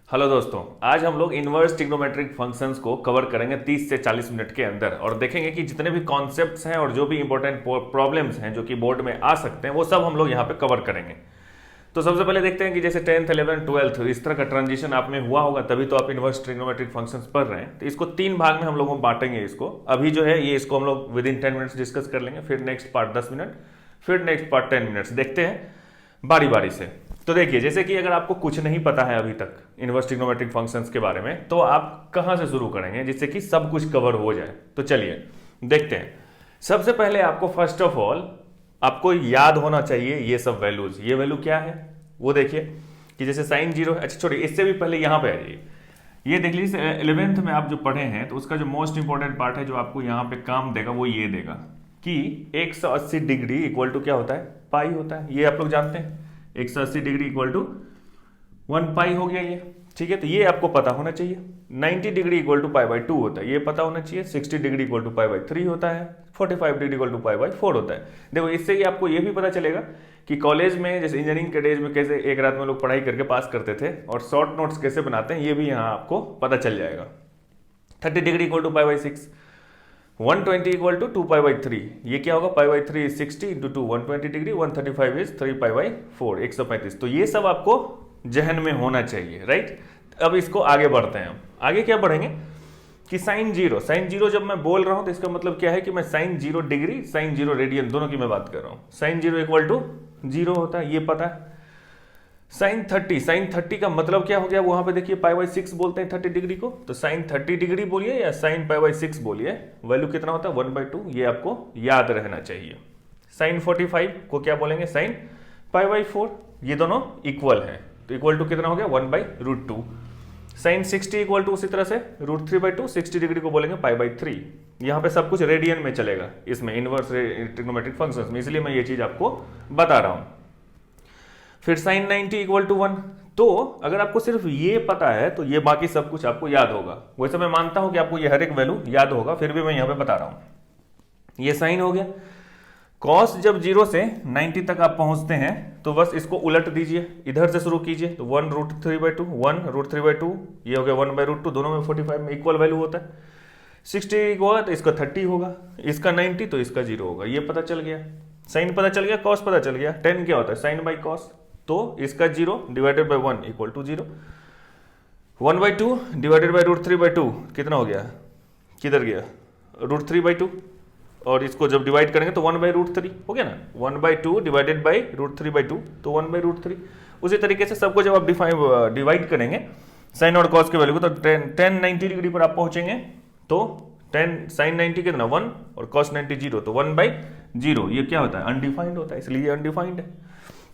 Hello दोस्तों, आज हम लोग इनवर्स ट्रिग्नोमेट्रिक फंक्शंस को कवर करेंगे 30 से 40 मिनट के अंदर और देखेंगे कि जितने भी कॉन्सेप्ट्स हैं और जो भी इंपॉर्टेंट प्रॉब्लम्स हैं जो कि बोर्ड में आ सकते हैं वो सब हम लोग यहाँ पे कवर करेंगे। तो सबसे पहले देखते हैं कि जैसे 10th 11th 12th इस तरह का ट्रांजिशन आप में हुआ होगा, तभी तो आप इनवर्स ट्रिग्नोमेट्रिक फंक्शंस पढ़ रहे हैं। तो इसको 3 भाग में हम लोग बांटेंगे। इसको अभी जो है ये इसको हम लोग विद इन 10 मिनट्स डिस्कस कर लेंगे, फिर नेक्स्ट पार्ट 10 मिनट, फिर नेक्स्ट पार्ट 10 मिनट्स। देखते हैं बारी बारी से। तो देखिए, जैसे कि अगर आपको कुछ नहीं पता है अभी तक इनवर्स ट्रिग्नोमेट्रिक फंक्शंस के बारे में, तो आप कहां से शुरू करेंगे जिससे कि सब कुछ कवर हो जाए। तो चलिए देखते हैं। सबसे पहले आपको फर्स्ट ऑफ ऑल आपको याद होना चाहिए ये सब वैल्यूज। ये वैल्यू क्या है वो देखिए कि जैसे साइन 0। अच्छा छोड़िए, इससे भी पहले यहां पे आ जाइए। ये देख लीजिए 11th में आप जो पढ़े हैं तो उसका जो मोस्ट इंपॉर्टेंट पार्ट है जो आपको यहाँ पे काम देगा वो ये देगा कि 180 डिग्री इक्वल टू क्या होता है, पाई होता है। ये आप लोग जानते हैं 180 डिग्री इक्वल टू 1 पाई हो गया ये, ठीक है। तो ये आपको पता होना चाहिए। 90 degree equal to pi by 2 होता है, ये पता होना चाहिए। 60 degree equal to pi by 3 होता है। 45 degree equal to pi by 4 होता है। देखो, इससे ही आपको ये भी पता चलेगा कि कॉलेज में जैसे इंजीनियरिंग के डेज में कैसे एक रात में लोग पढ़ाई करके पास करते थे और शॉर्ट नोट्स कैसे बनाते हैं, ये भी यहाँ आपको पता चल जाएगा। 30 degree equal to pi by 6, 120 equal to 2 pi by 3। ये क्या होगा, pi by 3 is 60 into 2 120 degree, 135 is 3 pi by 4 135। तो ये सब आपको जहन में होना चाहिए, राइट। अब इसको आगे बढ़ते हैं। आगे क्या बढ़ेंगे कि साइन 0 जब मैं बोल रहा हूं तो इसका मतलब क्या है कि मैं साइन 0 डिग्री साइन 0 रेडियन दोनों की मैं बात कर रहा हूं। साइन 0 इक्वल टू 0 होता है, ये पता है। साइन 30 का मतलब क्या हो गया, वहां पे देखिए पाई बाई 6 बोलते हैं 30 डिग्री को। तो साइन 30 डिग्री बोलिए या साइन पाई बाई 6 बोलिए, वैल्यू कितना होता है 1/2। ये आपको याद रहना चाहिए। साइन 45 को क्या बोलेंगे, साइन पाई बाई 4। ये दोनों इक्वल है तो इक्वल टू कितना हो गया 1/√2। साइन 60 इक्वल टू उसी तरह से √3/2। 60 डिग्री को बोलेंगे पाई बाई 3। यहाँ पे सब कुछ रेडियन में चलेगा इसमें इनवर्स ट्रिग्नोमेट्रिक फंक्शंस में, इसलिए मैं ये चीज आपको बता रहा हूं। फिर साइन 90 इक्वल टू 1। तो अगर आपको सिर्फ ये पता है तो ये बाकी सब कुछ आपको याद होगा। वैसे मैं मानता हूं कि आपको ये हर एक वैल्यू याद होगा, फिर भी मैं यहां पे बता रहा हूं। ये साइन हो गया। कॉस जब 0 से 90 तक आप पहुंचते हैं तो बस इसको उलट दीजिए, इधर से शुरू कीजिए। तो 1√3/2 1√3/2, ये हो गया 1/√2। दोनों में 45 में इक्वल वैल्यू होता है। 60 होगा तो इसका 30 होगा, इसका 90 तो इसका 0 होगा। ये पता चल गया, साइन पता चल गया, कॉस पता चल गया। 10 क्या होता है, साइन बाई कॉस। तो इसका 0 divided by 1 equal to 0। 1/2 divided by √3/2 कितना हो गया, किधर गया, √3/2। और इसको जब डिवाइड करेंगे तो 1/√3 हो गया ना। 1/2 डिवाइडेड बाई √3/2 तो 1/√3। उसी तरीके से सबको जब आप डिवाइड करेंगे साइन और कॉस के वैल्यू को, तो 10 90 डिग्री पर आप पहुंचेंगे तो 10 साइन 90 कितना 1 और कॉस 90 0, तो 1/0। ये क्या होता है, अनडिफाइंड होता है, इसलिए ये अनडिफाइंड है।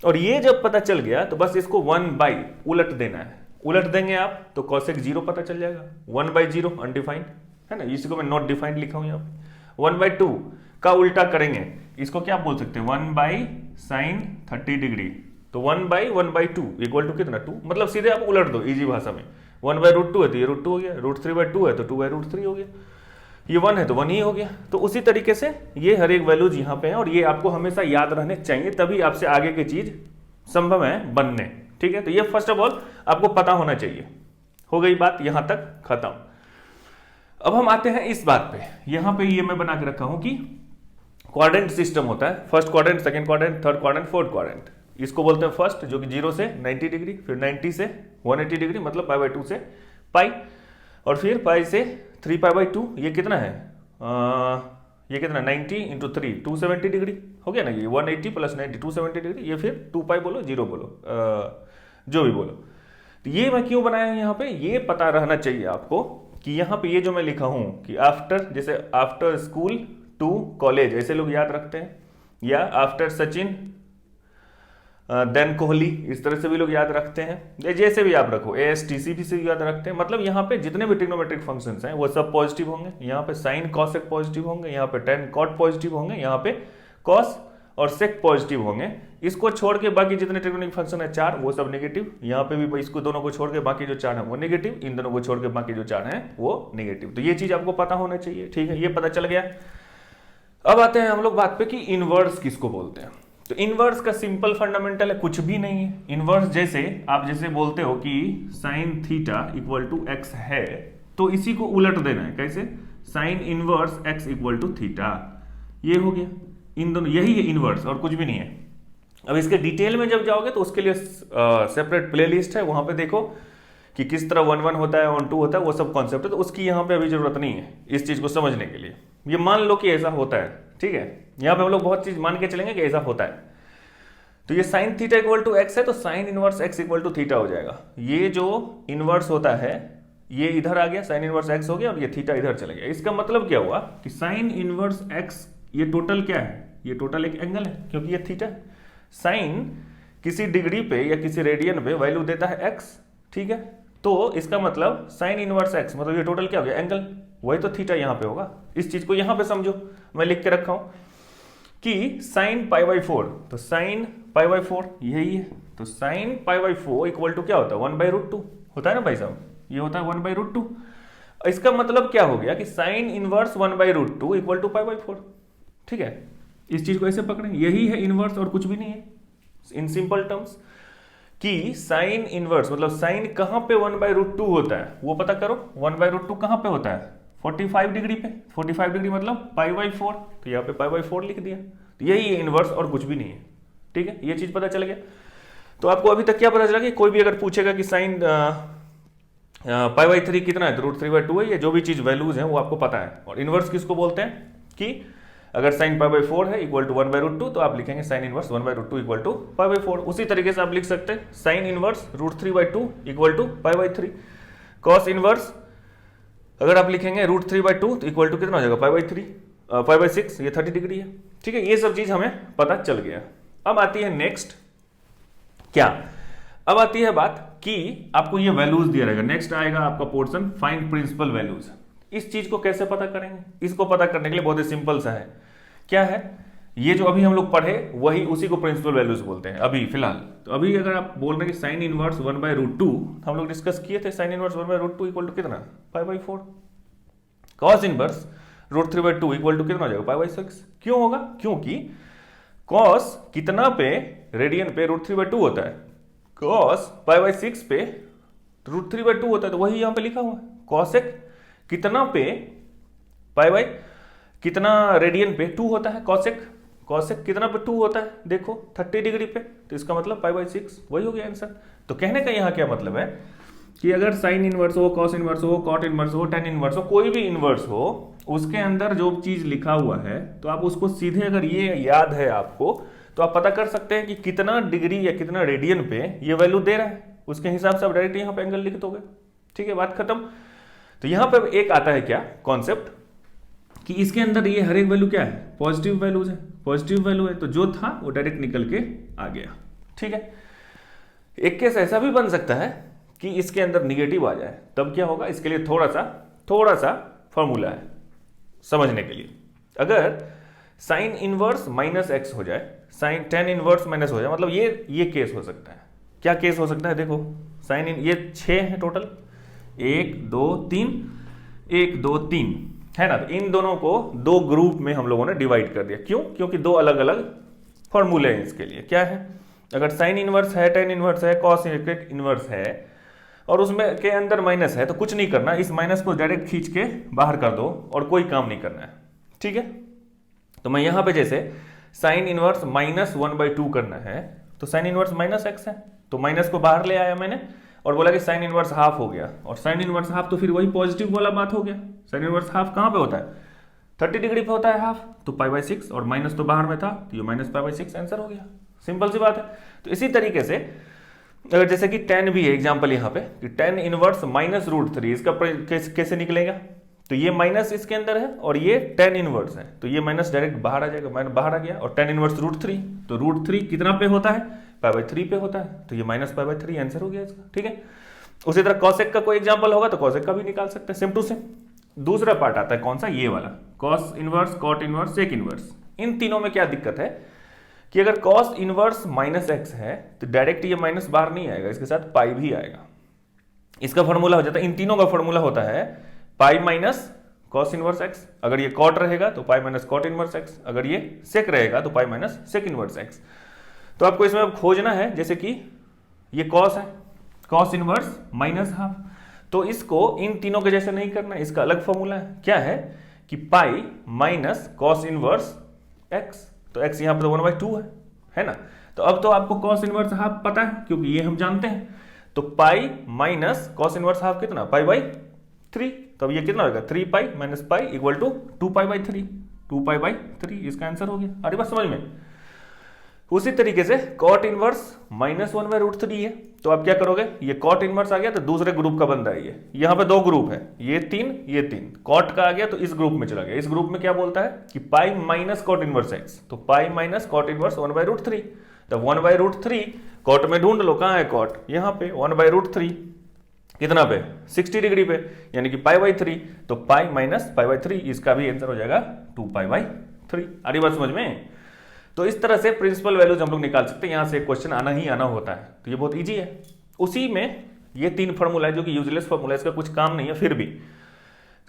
और ये जब पता चल गया तो बस इसको 1/ उलट देना है। उलट देंगे आप तो कॉसेक 0 पता चल जाएगा। 1/0 अनडिफाइंड है ना, इसी को मैं नॉट डिफाइंड लिखा हूं यहाँ पे। 1/2 का उल्टा करेंगे, इसको क्या बोल सकते हैं 1/sin 30 डिग्री। तो 1/1/2 इक्वल टू कितना 2, मतलब सीधे आप उलट दो इजी भाषा में। 1/√2 है तो ये √2 हो गया, √3/2 है तो 2/√3 हो गया, ये 1 है तो 1 ही हो गया। तो उसी तरीके से ये हर एक वैल्यूज यहाँ पे है और ये आपको हमेशा याद रहने चाहिए, तभी आपसे आगे की चीज संभव है बनने, ठीक है। तो ये फर्स्ट ऑफ ऑल आपको पता होना चाहिए। हो गई बात यहां तक खत्म। अब हम आते हैं इस बात पे। यहां पे ये मैं बना के रखा हूं कि क्वाड्रेंट सिस्टम होता है, first quadrant, second quadrant, third quadrant, fourth quadrant. इसको बोलते हैं फर्स्ट, जो कि 0 से 90 डिग्री, फिर 90 से 180 डिग्री मतलब पाई बाई 2 से पाई, और फिर पाई से 3 पाई बाई 2। ये कितना है, ये कितना 90 इंटू 3 270 डिग्री हो गया ना। ये 180 प्लस 90 270 डिग्री। ये फिर 2 पाई बोलो 0 बोलो, जो भी बोलो। तो ये मैं क्यों बनाया हूं यहाँ पे, ये पता रहना चाहिए आपको कि यहाँ पे ये जो मैं लिखा हूं कि आफ्टर, जैसे आफ्टर स्कूल टू कॉलेज ऐसे लोग याद रखते हैं, या आफ्टर सचिन देन कोहली, इस तरह से भी लोग याद रखते हैं। जैसे भी आप रखो, ASTC भी से याद रखते हैं। मतलब यहाँ पे जितने भी ट्रिग्नोमेट्रिक फंक्शंस हैं वो सब पॉजिटिव होंगे। यहाँ पे साइन कॉसेक पॉजिटिव होंगे, यहाँ पे टेन कॉट पॉजिटिव होंगे, यहाँ पे कॉस और सेक पॉजिटिव होंगे। इसको छोड़ के बाकी जितने ट्रिग्नोमेट्रिक फंक्शन है 4, वो सब नेगेटिव। यहाँ पे भी इसको दोनों को छोड़ के बाकी जो 4 है वो नेगेटिव, इन दोनों को छोड़ के बाकी जो 4 है वो नेगेटिव। तो ये चीज आपको पता होना चाहिए, ठीक है। ये पता चल गया। अब आते हैं हम लोग बात पे कि इनवर्स किसको बोलते हैं। तो इनवर्स का सिंपल फंडामेंटल है, कुछ भी नहीं है। इनवर्स जैसे आप जैसे बोलते हो कि sine theta equal to x है, तो इसी को उलट देना है। कैसे? Sine inverse x equal to theta, ये हो गया। इन दोनों, यही है इनवर्स और कुछ भी नहीं है। अब इसके डिटेल में जब जाओगे तो उसके लिए सेपरेट प्लेलिस्ट है, वहां पे देखो कि किस तरह 1 1 होता है, 1 2 होता है, वो सब कॉन्सेप्ट है। तो उसकी यहाँ पे अभी जरूरत नहीं है इस चीज को समझने के लिए। ये मान लो कि ऐसा होता है, ठीक है। यहाँ पे हम लोग बहुत चीज मान के चलेंगे कि ऐसा होता है। तो ये sine theta equal to x है, तो sine inverse x equal to theta हो जाएगा। ये जो इनवर्स होता है ये इधर आ गया, साइन इनवर्स एक्स हो गया, और ये थीटा इधर चला गया। इसका मतलब क्या हुआ कि साइन इनवर्स एक्स, ये टोटल क्या है? ये टोटल एक एंगल है, क्योंकि ये थीटा है। साइन किसी डिग्री पे या किसी रेडियन पे वैल्यू देता है एक्स, ठीक है। तो इसका मतलब साइन इनवर्स एक्स मतलब ये टोटल क्या हो गया? एंगल। वही तो थीटा यहाँ पे होगा। इस चीज को यहाँ पे समझो, मैं लिख के रखा हूं कि साइन पाई बाई 4, तो साइन पाई बाई 4 यही है। तो sine pi by 4 equal to क्या होता है? 1/√2 होता है ना भाई साहब, ये होता है 1/√2। इसका मतलब क्या हो गया कि sine inverse 1/√2 equal to pi by 4, ठीक है। इस चीज को ऐसे पकड़े, यही है इनवर्स और कुछ भी नहीं है। इन सिंपल टर्म्स कि साइन इनवर्स मतलब साइन कहां पे 1/√2 होता है वो पता करो। 1/√2 कहां पे होता है? 45 डिग्री पे। 45 डिग्री मतलब पाई बाई 4, तो यहाँ पे पाई बाई 4 लिख दिया। तो यही है इनवर्स और कुछ भी नहीं है, ठीक है। ये चीज पता चल गया। तो आपको अभी तक क्या पता चला कि कोई भी अगर पूछेगा कि साइन पाई बाई 3 कितना है, तो √3/2 है। ये जो भी चीज वैल्यूज है वो आपको पता है। और इनवर्स किसको बोलते हैं कि अगर साइन पाई बाई 4 है इक्वल टू 1/√2, तो आप लिखेंगे sine inverse 1/√2 equal to pi by 4। उसी तरीके से आप लिख सकते हैं sine inverse √3/2 equal to pi by 3। Cos inverse अगर आप लिखेंगे √3/2 तो इक्वल टू कितना हो जाएगा? पाई बाई 3, पाई बाई 6, ये 30 डिग्री है, ठीक है। ये सब चीज हमें पता चल गया। अब आती है नेक्स्ट क्या? अब आती है बात कि आपको ये वैल्यूज दिया रहेगा। नेक्स्ट आएगा आपका पोर्शन फाइंड प्रिंसिपल वैल्यूज। इस चीज को कैसे पता करेंगे? इसको पता करने के लिए बहुत ही सिंपल सा है। क्या है? ये जो अभी हम लोग पढ़े वही, उसी को प्रिंसिपल वैल्यूज बोलते हैं अभी फिलहाल। तो अभी अगर आप बोल रहे हैं कि साइन इनवर्स 1/√2, हम लोग डिस्कस किए थे साइन इनवर्स 1/√2 इक्वल टू कितना? Pi by 4। Cos inverse √3/2 equal to कितना हो जाएगा? Pi by 6। क्यों होगा? क्योंकि कॉस कितना पे रेडियन पे √3/2 होता है, कॉस पाई बाई 6 पे √3/2 होता है। तो वही यहां पे लिखा हुआ है। कॉसेक कितना पे पाई बाई कितना रेडियन पे 2 होता है। कॉसेक, कॉसेक कितना पे 2 होता है? देखो 30 डिग्री पे, तो इसका मतलब पाई बाई 6, वही हो गया आंसर। तो कहने का यहाँ क्या मतलब है कि अगर साइन इनवर्स हो, कॉस इनवर्स हो, कॉट इनवर्स हो, टेन इनवर्स हो, कोई भी इनवर्स हो, उसके अंदर जो चीज लिखा हुआ है तो आप उसको सीधे, अगर ये याद है आपको, तो आप पता कर सकते हैं कि कितना डिग्री या कितना रेडियन पे ये वैल्यू दे रहा है। उसके हिसाब से आप डायरेक्ट यहाँ पे एंगल लिख दोगे, ठीक है, बात खत्म। तो यहां पर एक आता है क्या कॉन्सेप्ट कि इसके अंदर ये हर एक वैल्यू क्या है? पॉजिटिव वैल्यूज है। पॉजिटिव वैल्यू है तो जो था वो डायरेक्ट निकल के आ गया, ठीक है। एक केस ऐसा भी बन सकता है कि इसके अंदर निगेटिव आ जाए, तब क्या होगा? इसके लिए थोड़ा सा फॉर्मूला है समझने के लिए। अगर साइन इनवर्स माइनस एक्स हो जाए, साइन टेन इनवर्स माइनस हो जाए, मतलब ये केस हो सकता है। क्या केस हो सकता है? देखो साइन इन, ये 6 है टोटल, 1 2 3, 1 2 3 है ना। तो इन दोनों को 2 ग्रुप में हम लोगों ने डिवाइड कर दिया। क्यों? क्योंकि 2 अलग अलग फॉर्मूले हैं इसके लिए। क्या है? अगर साइन इनवर्स है, टेन इनवर्स है, कॉस इनवर्स है और उसमें के अंदर माइनस है, तो कुछ नहीं करना, इस माइनस को डायरेक्ट खींच के बाहर कर दो और कोई काम नहीं करना है, ठीक है। तो मैं यहां पे जैसे साइन इनवर्स -1/2 करना है, तो साइन इनवर्स माइनस एक्स है, तो माइनस को बाहर ले आया मैंने और बोला कि साइन इनवर्स हाफ हो गया। और साइन इनवर्स हाफ तो फिर वही पॉजिटिव वाला बात हो गया। साइन इनवर्स हाफ कहां पे होता है? 30 डिग्री पे होता है हाफ, तो पाई बाई 6, और माइनस तो बाहर में था, तो ये माइनस पाई बाई 6 आंसर हो गया। सिंपल सी बात है। तो इसी तरीके से अगर जैसे कि 10 भी है एग्जाम्पल यहाँ पे कि 10 इनवर्स -√3, इसका कैसे निकलेगा? तो ये माइनस इसके अंदर है और ये 10 इनवर्स है, तो ये माइनस डायरेक्ट बाहर आ जाएगा, बाहर आ गया। और 10 इनवर्स √3, तो √3 कितना पे होता है? पाई बाई 3 पे होता है, तो ये माइनस पाई बाई 3 आंसर हो गया इसका, ठीक है। उसी तरह कॉसेक का कोई एग्जाम्पल होगा तो कॉसेक का भी निकाल सकते हैं, सेम टू सेम। दूसरा पार्ट आता है कौन सा? ये वाला, cos inverse, cot inverse, sec inverse. इन तीनों में क्या दिक्कत है कि अगर कॉस इनवर्स -x है तो डायरेक्ट ये माइनस बाहर नहीं आएगा, इसके साथ पाई भी आएगा। इसका फॉर्मूला हो जाता है, इन तीनों का फॉर्मूला होता है pi minus cos inverse x। अगर ये कॉट रहेगा तो pi minus cot inverse x, अगर ये सेक रहेगा तो pi minus sec inverse x। तो आपको इसमें अब खोजना है, जैसे कि ये कॉस है, कॉस इनवर्स माइनस हाफ, तो इसको इन तीनों के जैसे नहीं करना, इसका अलग फॉर्मूला है, क्या है कि pi minus cos inverse x, तो एक्स यहां पर तो 1/2 है ना। तो अब तो आपको कॉस इनवर्स हाफ पता है क्योंकि ये हम जानते हैं, तो pi minus cos inverse half कितना, पाई/3, तो अब ये कितना होगा 3 pi minus pi equal to 2 पाई/3, 2 पाई/3, इसका आंसर हो गया। अरे बात समझ में। उसी तरीके से कॉट इनवर्स -1/√3 है, तो आप क्या करोगे, ये कॉट इनवर्स आ गया तो दूसरे ग्रुप का बंदा है, ये यहाँ पे दो ग्रुप है, ये 3 कॉट का आ गया तो इस ग्रुप में चला गया। इस ग्रुप में क्या बोलता है कि pi minus cot inverse x, तो पाई माइनस कॉट इनवर्स 1/√3, तो 1/√3 कॉट में ढूंढ लो, कहां है कॉट, यहाँ पे 1/√3 कितना पे 60 डिग्री पे, यानी कि पाई/3, तो पाई माइनस पाई/3, इसका भी आंसर हो जाएगा 2 पाई/3। आ रही बात समझ में। तो इस तरह से प्रिंसिपल वैल्यूज हम लोग निकाल सकते हैं, यहां से क्वेश्चन आना ही आना होता है, तो ये बहुत इजी है। उसी में ये 3 फॉर्मूला है जो कि यूजलेस फॉर्मूला है, इसका कुछ काम नहीं है, फिर भी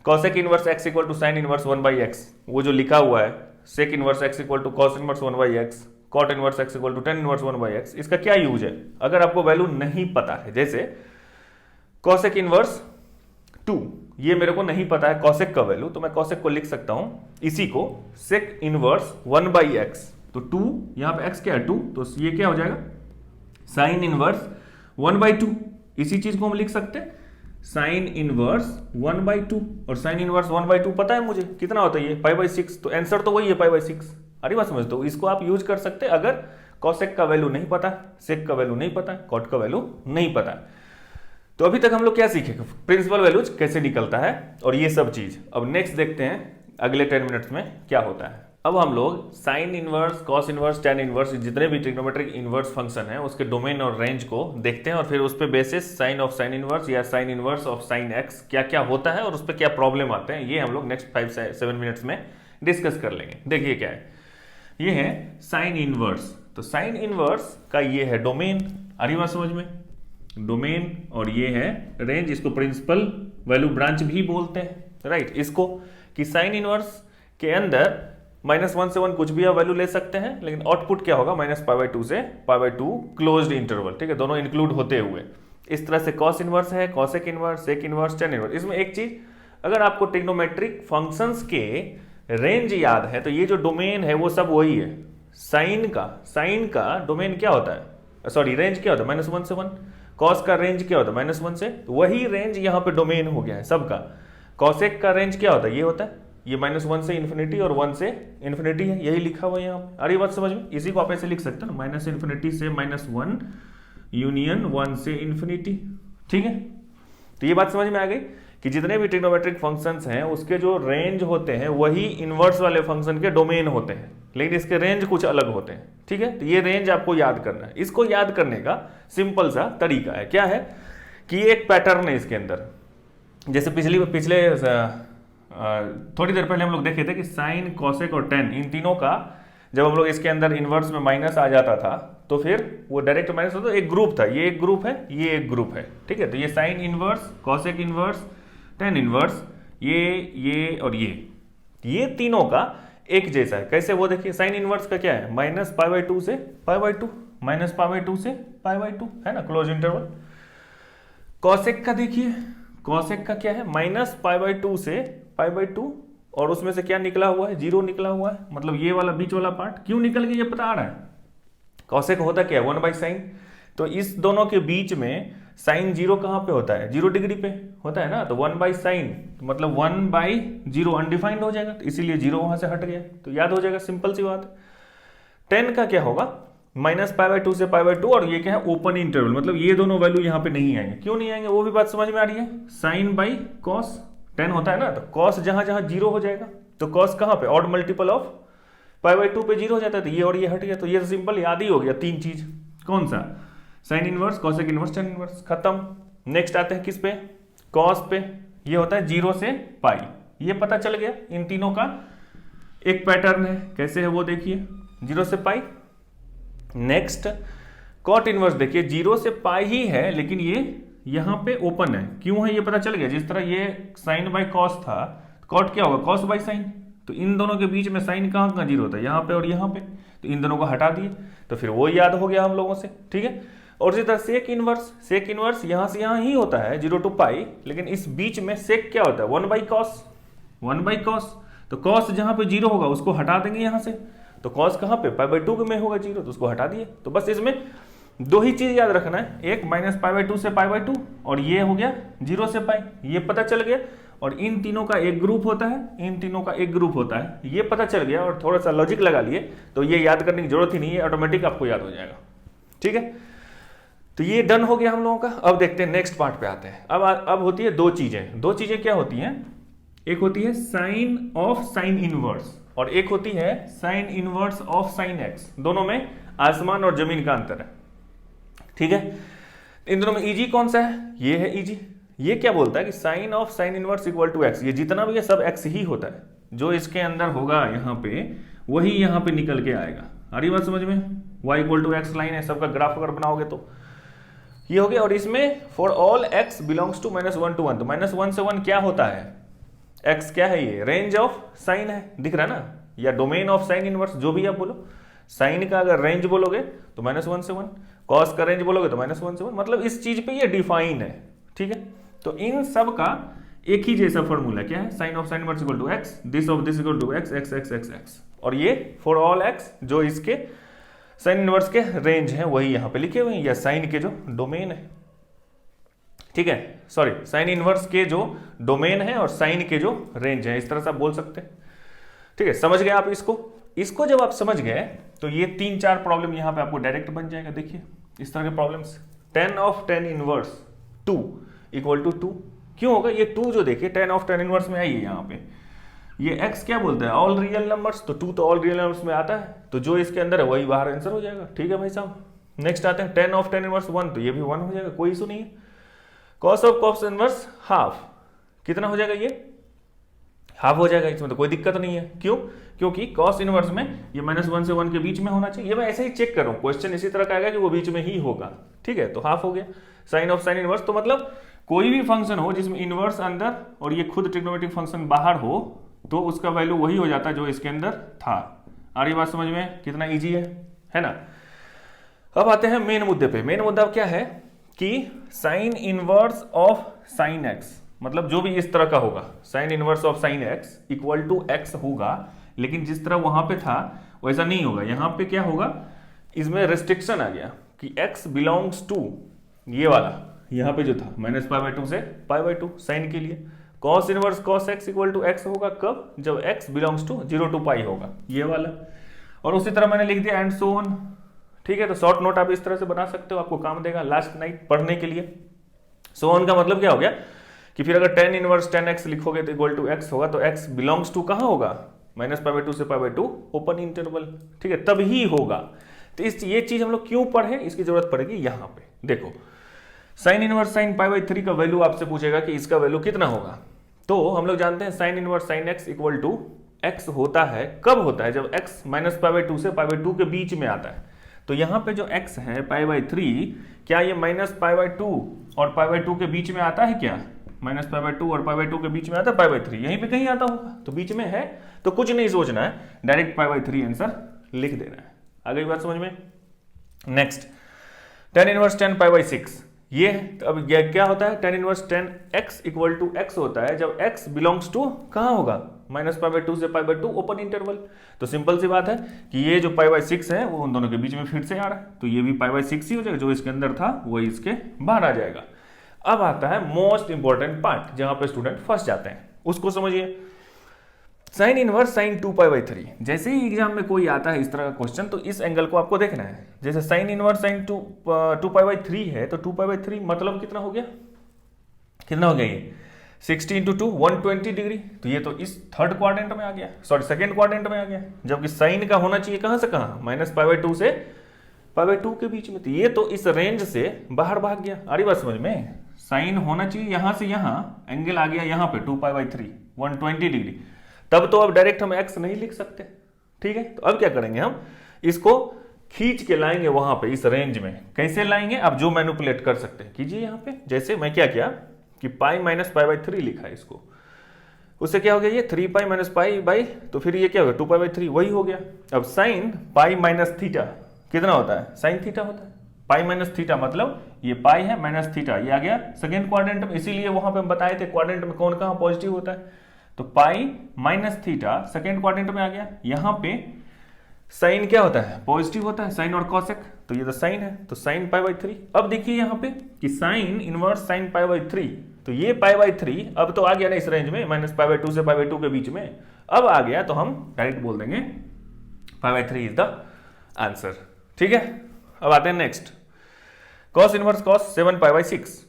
cosec inverse x equal to sine inverse 1/x, वो जो लिखा हुआ है sec inverse x equal to cos inverse 1/x, cot inverse x equal to tan inverse 1/x, इसका क्या यूज है अगर आपको वैल्यू नहीं पता है। जैसे कॉसेक इनवर्स 2, ये मेरे को नहीं पता है कॉसेक का वैल्यू, तो मैं कॉसेक को लिख सकता हूं इसी को सेक इनवर्स 1/x, तो 2 यहां पे x क्या है 2, तो ये क्या हो जाएगा साइन इनवर्स 1/2, इसी चीज को हम लिख सकते हैं साइन इनवर्स 1/2, और साइन इनवर्स 1/2 पता है मुझे कितना होता है ये पाई/6, तो आंसर तो वही है पाई/6। अरे बात समझ, तो इसको आप यूज कर सकते हैं अगर कॉसेक का वैल्यू नहीं पता, सेक का वैल्यू नहीं पता, कॉट का वैल्यू नहीं पता। तो अभी तक हम लोग क्या सीखे, प्रिंसिपल वैल्यूज कैसे निकलता है और ये सब चीज। अब नेक्स्ट देखते हैं अगले 10 मिनट्स में क्या होता है। अब हम लोग sine inverse, cos inverse, tan inverse, जितने भी ट्रिग्नोमेट्रिक इनवर्स फंक्शन है उसके डोमेन और रेंज को देखते हैं, और फिर उस पे basis sine of sine inverse या sine inverse of sine X क्या क्या होता है और उस पर क्या प्रॉब्लम आते हैं, ये हम लोग नेक्स्ट 5-7 मिनट्स में डिस्कस कर लेंगे। देखिए क्या है, ये है साइन इनवर्स, तो साइन इनवर्स का ये है डोमेन, आ रही बात समझ में, डोमेन, और ये है रेंज, इसको प्रिंसिपल वैल्यू ब्रांच भी बोलते हैं, राइट। इसको कि साइन इनवर्स के अंदर -1 से 1 कुछ भी आप वैल्यू ले सकते हैं, लेकिन आउटपुट क्या होगा -π/2 से π/2 क्लोज्ड इंटरवल, ठीक है, दोनों इंक्लूड होते हुए। इस तरह से कॉस इनवर्स है, cosec inverse, sec inverse, tan inverse. इसमें एक चीज, अगर आपको ट्रिग्नोमेट्रिक फंक्शंस के रेंज याद है तो ये जो डोमेन है वो सब वही है। साइन का डोमेन क्या होता है, सॉरी रेंज क्या होता है -1 से 1, कॉस का रेंज क्या होता है -1 से, तो वही रेंज यहाँ पे डोमेन हो गया है सबका। कॉसेक का रेंज क्या होता है, ये होता है ये -1 से इन्फिनिटी और 1 से इन्फिनिटी है, यही लिखा हुआ है यहाँ पे। अरे बात समझ में, इसी को आप ऐसे लिख सकते हैं ना, -∞ से -1 यूनियन 1 से इन्फिनिटी, ठीक है। तो ये बात समझ में आ गई कि जितने भी ट्रिग्नोमेट्रिक फंक्शंस हैं उसके जो रेंज होते हैं वही इनवर्स वाले फंक्शन के डोमेन होते हैं, लेकिन इसके रेंज कुछ अलग होते हैं, ठीक है। तो ये रेंज आपको याद करना है। इसको याद करने का सिंपल सा तरीका है, क्या है कि एक पैटर्न है इसके अंदर। जैसे पिछले थोड़ी देर पहले हम लोग देखे थे कि साइन, कॉसेक और टेन, इन तीनों का जब हम लोग इसके अंदर इनवर्स में माइनस आ जाता था तो फिर वो डायरेक्ट माइनस होता, एक ग्रुप था, ये एक ग्रुप है, ये एक ग्रुप है, ठीक है। तो ये sine inverse, cosec inverse, tan inverse, ये और ये तीनों का एक जैसा है। कैसे, वो देखिए साइन इनवर्स का क्या है -π/2 से π/2, -π/2 से π/2 है ना, क्लोज इंटरवल। कॉसेक का देखिए, कॉसेक का क्या है -π/2 से π/2, और उसमें से क्या निकला हुआ है 0 निकला हुआ है, मतलब ये वाला बीच वाला पार्ट क्यों निकल गया ये पता आ रहा है। कॉसेक होता क्या है 1/sin, तो इस दोनों के बीच में साइन 0 कहां पे होता है 0 डिग्री पे होता है ना, तो 1/sin मतलब 1/0 अनडिफाइंड हो जाएगा, तो इसीलिए 0 वहां से हट गया, तो याद हो जाएगा, सिंपल सी बात है। 10 का क्या होगा -π/2 से π/2, और ये क्या है ओपन इंटरवल, मतलब ये दोनों वैल्यू यहाँ पे नहीं आएंगे। क्यों नहीं आएंगे वो भी बात समझ में आ रही है। sin/cos 10 होता है ना, तो cos जहां 0 हो जाएगा, तो cos कहां पे ऑड मल्टीपल ऑफ π/2 पे 0 हो जाता है, तो ये और ये हट गया, तो ये तो सिंपल याद ही हो गया। 3 चीज कौन सा, sine inverse, cosec inverse, tan inverse, खत्म। नेक्स्ट आते हैं किस पे, cos पे, ये होता है 0 से पाई, ये पता चल गया। इन तीनों का एक पैटर्न है, कैसे है वो देखिए, 0 से पाई। नेक्स्ट कॉट इनवर्स देखिए 0 से पाई ही है, लेकिन ये यहां पे ओपन है, क्यों है ये पता चल गया। जिस तरह ये साइन बाय कॉस था, कॉट क्या होगा cos बाय साइन, तो इन दोनों के बीच में साइन कहां 0 होता है यहाँ पे और यहाँ पे, तो इन दोनों को हटा दिए तो फिर वो याद हो गया हम लोगों से, ठीक है। और इसी तरह सेक इनवर्स यहाँ से यहाँ ही होता है 0 to पाई, लेकिन इस बीच में सेक क्या होता है 1/cos। तो कॉस जहाँ पे 0 होगा उसको हटा देंगे यहाँ से, तो कॉस कहाँ पे π/2 में होगा 0, तो उसको हटा दिए। तो बस इसमें दो ही चीज याद रखना है, एक -π/2 से π/2 और ये हो गया 0 से पाई, ये पता चल गया। और इन तीनों का एक ग्रुप होता है, ये पता चल गया। और थोड़ा सा लॉजिक लगा लिए तो ये याद करने की जरूरत ही नहीं है, ऑटोमेटिक आपको याद हो जाएगा, ठीक है। तो ये डन हो गया हम लोगों का। अब देखते हैं नेक्स्ट पार्ट पे आते हैं। अब होती है दो चीजें क्या होती हैं, एक होती है साइन ऑफ साइन इनवर्स और एक होती है sign inverse of sine x. दोनों में आसमान और जमीन का अंतर है, ठीक है। इन दोनों में इजी कौन सा है, ये है इजी। ये क्या बोलता है कि sine of sine inverse equal to x, ये जितना भी है सब एक्स ही होता है, जो इसके अंदर होगा यहाँ पे वही यहाँ पे निकल के आएगा। आ रही बात समझ में, y equal to x line है, सबका ग्राफ अगर बनाओगे तो ये हो गया। और इसमें for all x belongs to -1 to 1, तो -1 से 1 क्या होता है, x क्या है, ये रेंज ऑफ साइन है, दिख रहा है ना, या डोमेन ऑफ साइन इनवर्स, जो भी आप बोलो। साइन का अगर रेंज बोलोगे तो -1 से 1, कॉस का रेंज बोलोगे तो -1 से 1, मतलब इस चीज पे ये डिफाइन है, ठीक है। तो इन सब का एक ही जैसा फॉर्मूला क्या है, sine of sine inverse equal to x, this of this equal to x, x x x x। और ये फॉर ऑल x जो इसके साइन इनवर्स के रेंज है वही यहां पे लिखे हुए हैं, या साइन के जो डोमेन है, ठीक है, सॉरी साइन इनवर्स के जो डोमेन है और साइन के जो रेंज है, इस तरह से आप बोल सकते हैं, ठीक है। समझ गए आप इसको जब आप समझ गए तो ये 3-4 प्रॉब्लम यहां पे आपको डायरेक्ट बन जाएगा। देखिए इस तरह के problems, tan of tan inverse 2 equal to 2, क्यों होगा ये 2 जो देखिए tan ऑफ tan इनवर्स में आई है यहाँ पे, ये x क्या बोलता है ऑल रियल नंबर्स, तो 2 तो ऑल रियल नंबर्स में आता है, तो जो इसके अंदर है वही बाहर आंसर हो जाएगा, ठीक है भाई साहब। नेक्स्ट आते हैं tan ऑफ tan इनवर्स 1, तो ये भी 1 हो जाएगा, कोई इशू नहीं है। cos of cos inverse half, कितना हो जाएगा, ये हाफ हो जाएगा, इसमें तो कोई दिक्कत नहीं है। क्यों, क्योंकि cos इनवर्स में ये -1 से 1 के बीच में होना चाहिए। ये मैं ऐसे ही चेक कर रहा हूँ, क्वेश्चन इसी तरह का आएगा कि वो बीच में ही होगा, ठीक है, तो हाफ हो गया। साइन ऑफ साइन इनवर्स, तो मतलब कोई भी फंक्शन हो जिसमें इनवर्स अंदर और ये खुद ट्रिग्नोमेट्रिक फंक्शन बाहर हो, तो उसका वैल्यू वही हो जाता है जो इसके अंदर था। आ रही बात समझ में, कितना इजी है ना। अब आते हैं मेन मुद्दे पे। मेन मुद्दा क्या है कि sine inverse of sine x, मतलब जो भी इस तरह का होगा, sine inverse of sine x equal to x होगा, लेकिन जिस तरह वहां पे था वैसा नहीं होगा। यहां पे क्या होगा, इसमें रेस्ट्रिक्शन आ गया कि x बिलोंग्स टू ये वाला, यहां पे जो था -π/2 से π/2 साइन के लिए। cos inverse cos x equal to x होगा कब, जब x belongs to 0 to pi होगा, ये वाला। और उसी तरह मैंने लिख दिया एंड सो ऑन, ठीक है। तो शॉर्ट नोट आप इस तरह से बना सकते हो, आपको काम देगा लास्ट नाइट पढ़ने के लिए। सो ऑन का मतलब क्या हो गया कि फिर अगर tan इनवर्स tan x लिखोगे तो इक्वल टू x होगा, तो x बिलोंग्स टू कहां होगा, -π/2 से π/2 ओपन इंटरवल, ठीक है, तब ही होगा। तो ये चीज हम लोग क्यों पढ़े, इसकी जरूरत पड़ेगी यहां पे। देखो साइन इनवर्स साइन π/3 का वैल्यू आपसे पूछेगा कि इसका वैल्यू कितना होगा, तो हम लोग जानते हैं sine inverse sine x equal to x होता है, कब होता है, जब x -π/2 से π/2 के बीच में आता है। तो यहाँ पे जो x है π/3, क्या ये -π/2 और π/2 के बीच में आता है, क्या -π/2 और π/2 के बीच में आता है π/3, यहीं पे कहीं आता होगा, तो बीच में है, तो कुछ नहीं सोचना है, डायरेक्ट π/3 आंसर लिख देना है। आ गई बात समझ में। नेक्स्ट tan इनवर्स tan π/6, ये अब ये क्या होता है, tan inverse tan x equal to x होता है जब x बिलोंग्स टू कहां होगा, -π/2 से π/2 ओपन इंटरवल। तो सिंपल सी बात है कि ये जो π/6 है वो उन दोनों के बीच में फिर से आ रहा है, तो ये भी π/6 ही हो जाएगा, जो इसके अंदर था वही इसके बाहर आ जाएगा। अब आता है मोस्ट इंपॉर्टेंट पार्ट, जहां पे स्टूडेंट फंस जाते हैं, उसको समझिए। साइन इनवर्स साइन 2π/3, जैसे ही एग्जाम में कोई आता है इस तरह का क्वेश्चन, तो इस एंगल को आपको देखना है। जैसे साइन इनवर्स साइन 2π/3 है, तो 2π/3 मतलब कितना हो गया, ये 60 × 2 120 डिग्री, तो ये तो इस थर्ड क्वाड्रेंट में आ गया, सॉरी सेकंड क्वाड्रेंट में आ गया, जबकि साइन का होना चाहिए कहां से कहां, -π/2 से π/2 के बीच में, तो ये तो इस रेंज से बाहर भाग गया। आ रही बात समझ में, साइन होना चाहिए यहां से यहां, एंगल आ गया यहां पे 2π/3 120 डिग्री, तब तो अब डायरेक्ट हम x नहीं लिख सकते, ठीक है। तो अब क्या करेंगे, हम इसको खींच के लाएंगे वहां पे इस रेंज में। कैसे लाएंगे, अब जो मैनिपुलेट कर सकते हैं कीजिए। यहाँ पे जैसे मैं क्या किया कि पाई -π/3 लिखा है इसको, उससे क्या हो गया ये 3 पाई माइनस पाई बाई, तो फिर ये क्या हो गया 2 पाई बाई 3, वही हो गया। अब साइन पाई माइनस थीटा कितना होता है, साइन थीटा होता है। पाई माइनस थीटा मतलब ये पाई है माइनस थीटा, ये आ गया सेकेंड क्वाड्रेंट में, इसीलिए वहां पे हम बताए थे क्वाड्रेंट में कौन कहां पॉजिटिव होता है, तो pi minus theta second quadrant में आ गया। यहां पे साइन क्या होता है, पॉजिटिव होता है, साइन और कॉसेक, तो ये तो साइन है, तो साइन पाई बाई 3। अब देखिए यहाँ पे कि sine inverse sign pi by 3, तो ये पाई बाई 3 अब तो आ गया ना इस रेंज में, माइनस पाई बाई 2 से पाई बाई 2 के बीच में अब आ गया, तो हम डायरेक्ट बोल देंगे पाई बाई 3 इज द आंसर। ठीक है, अब आते हैं next, cos inverse cos 7 pi by 6।